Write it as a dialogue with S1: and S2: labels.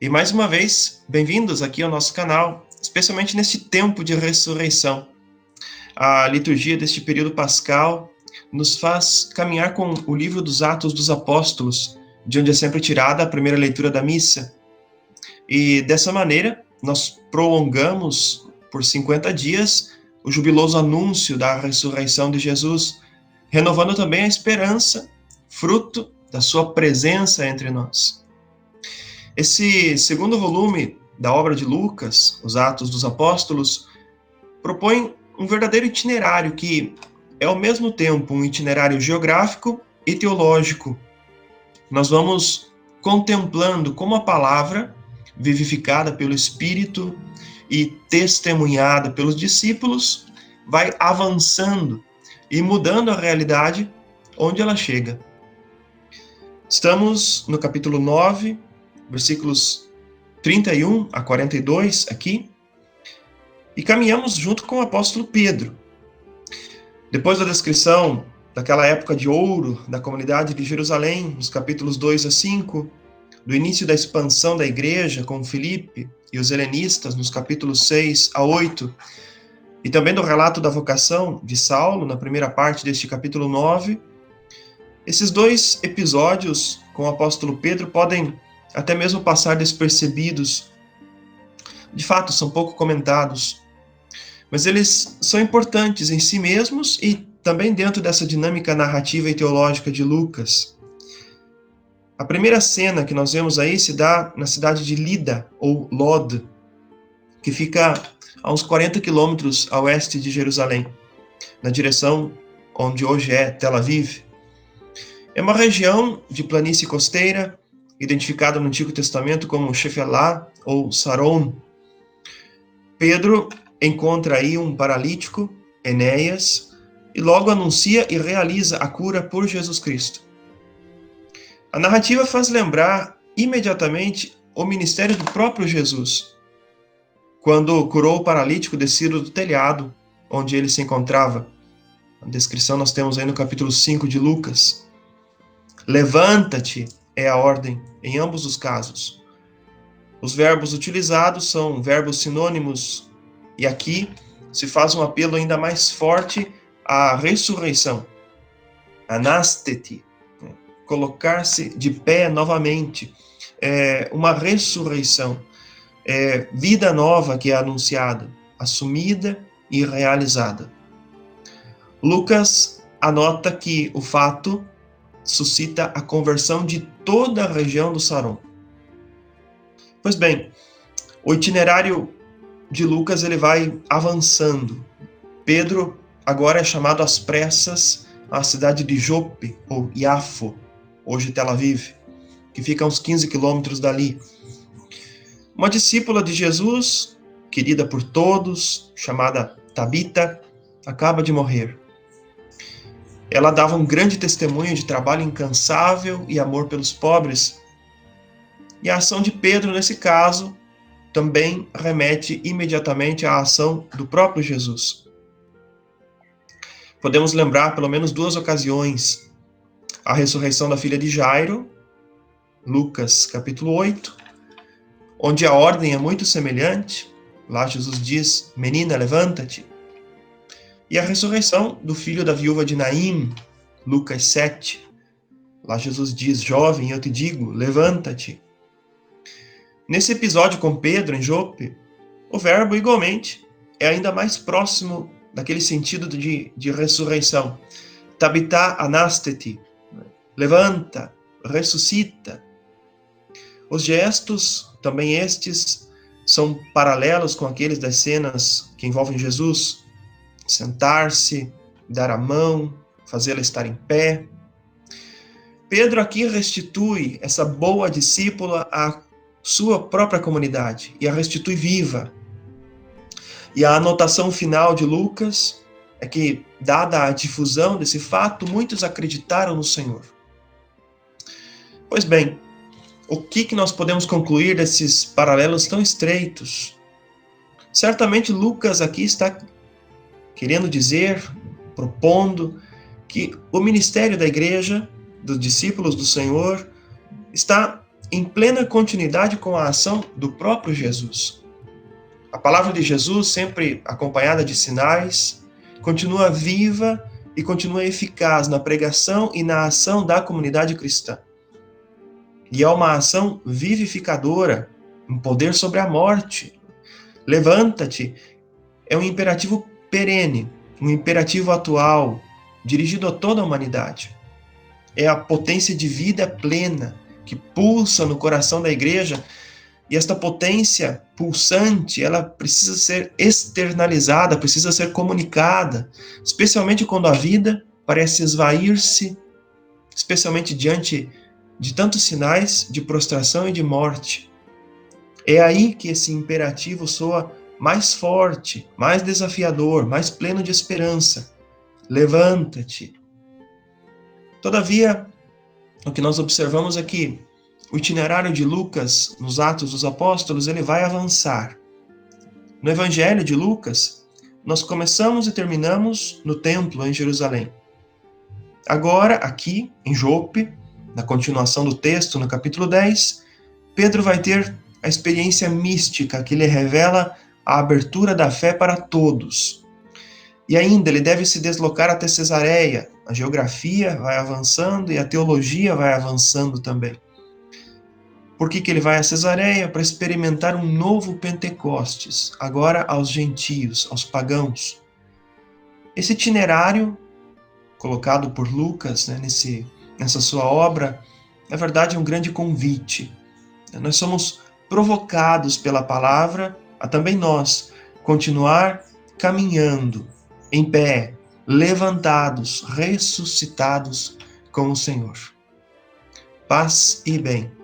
S1: E mais uma vez, bem-vindos aqui ao nosso canal, especialmente neste tempo de ressurreição. A liturgia deste período pascal nos faz caminhar com o livro dos Atos dos Apóstolos, de onde é sempre tirada a primeira leitura da missa. E dessa maneira, nós prolongamos por 50 dias o jubiloso anúncio da ressurreição de Jesus, renovando também a esperança, fruto da sua presença entre nós. Esse segundo volume da obra de Lucas, Os Atos dos Apóstolos, propõe um verdadeiro itinerário que é ao mesmo tempo um itinerário geográfico e teológico. Nós vamos contemplando como a palavra, vivificada pelo Espírito e testemunhada pelos discípulos, vai avançando e mudando a realidade onde ela chega. Estamos no capítulo 9, versículos 31 a 42 aqui, e caminhamos junto com o apóstolo Pedro. Depois da descrição daquela época de ouro da comunidade de Jerusalém, nos capítulos 2 a 5, do início da expansão da igreja com Filipe e os helenistas, nos capítulos 6 a 8, e também do relato da vocação de Saulo, na primeira parte deste capítulo 9, esses dois episódios com o apóstolo Pedro podem até mesmo passar despercebidos. De fato, são pouco comentados, mas eles são importantes em si mesmos e também dentro dessa dinâmica narrativa e teológica de Lucas. A primeira cena que nós vemos aí se dá na cidade de Lida, ou Lod, que fica a uns 40 quilômetros a oeste de Jerusalém, na direção onde hoje é Tel Aviv. É uma região de planície costeira, identificada no Antigo Testamento como Shefelá ou Saron. Pedro encontra aí um paralítico, Enéas, e logo anuncia e realiza a cura por Jesus Cristo. A narrativa faz lembrar imediatamente o ministério do próprio Jesus, quando curou o paralítico descido do telhado, onde ele se encontrava. A descrição nós temos aí no capítulo 5 de Lucas. Levanta-te é a ordem em ambos os casos. Os verbos utilizados são verbos sinônimos, e aqui se faz um apelo ainda mais forte à ressurreição. Anasteti, colocar-se de pé novamente, uma ressurreição, vida nova que é anunciada, assumida e realizada. Lucas anota que o fato suscita a conversão de toda a região do Saron. Pois bem, o itinerário de Lucas ele vai avançando. Pedro agora é chamado às pressas à cidade de Jope, ou Iafo, hoje Tel Aviv, que fica a uns 15 quilômetros dali. Uma discípula de Jesus, querida por todos, chamada Tabita, acaba de morrer. Ela dava um grande testemunho de trabalho incansável e amor pelos pobres. E a ação de Pedro, nesse caso, também remete imediatamente à ação do próprio Jesus. Podemos lembrar pelo menos duas ocasiões. A ressurreição da filha de Jairo, Lucas capítulo 8, onde a ordem é muito semelhante. Lá Jesus diz, menina, levanta-te. E a ressurreição do filho da viúva de Naim, Lucas 7. Lá Jesus diz, jovem, eu te digo, levanta-te. Nesse episódio com Pedro, em Jope, o verbo, igualmente, é ainda mais próximo daquele sentido de ressurreição. Tabitá anasteti, levanta, ressuscita. Os gestos, também estes, são paralelos com aqueles das cenas que envolvem Jesus. Sentar-se, dar a mão, fazê-la estar em pé. Pedro aqui restitui essa boa discípula à sua própria comunidade e a restitui viva. E a anotação final de Lucas é que, dada a difusão desse fato, muitos acreditaram no Senhor. Pois bem, o que nós podemos concluir desses paralelos tão estreitos? Certamente Lucas aqui está querendo dizer, propondo, que o ministério da igreja, dos discípulos do Senhor, está em plena continuidade com a ação do próprio Jesus. A palavra de Jesus, sempre acompanhada de sinais, continua viva e continua eficaz na pregação e na ação da comunidade cristã. E é uma ação vivificadora, um poder sobre a morte. Levanta-te é um imperativo perene, um imperativo atual, dirigido a toda a humanidade. É a potência de vida plena que pulsa no coração da igreja, e esta potência pulsante, ela precisa ser externalizada, precisa ser comunicada, especialmente quando a vida parece esvair-se, especialmente diante de tantos sinais de prostração e de morte. É aí que esse imperativo soa mais forte, mais desafiador, mais pleno de esperança. Levanta-te. Todavia, o que nós observamos é que o itinerário de Lucas nos Atos dos Apóstolos, ele vai avançar. No Evangelho de Lucas, nós começamos e terminamos no templo em Jerusalém. Agora, aqui em Jope, na continuação do texto, no capítulo 10, Pedro vai ter a experiência mística que lhe revela a abertura da fé para todos. E ainda ele deve se deslocar até Cesareia. A geografia vai avançando e a teologia vai avançando também. Por que ele vai a Cesareia? Para experimentar um novo Pentecostes, agora aos gentios, aos pagãos. Esse itinerário, colocado por Lucas, né, nessa sua obra, na verdade é um grande convite. Nós somos provocados pela palavra a também nós continuar caminhando em pé, levantados, ressuscitados com o Senhor. Paz e bem.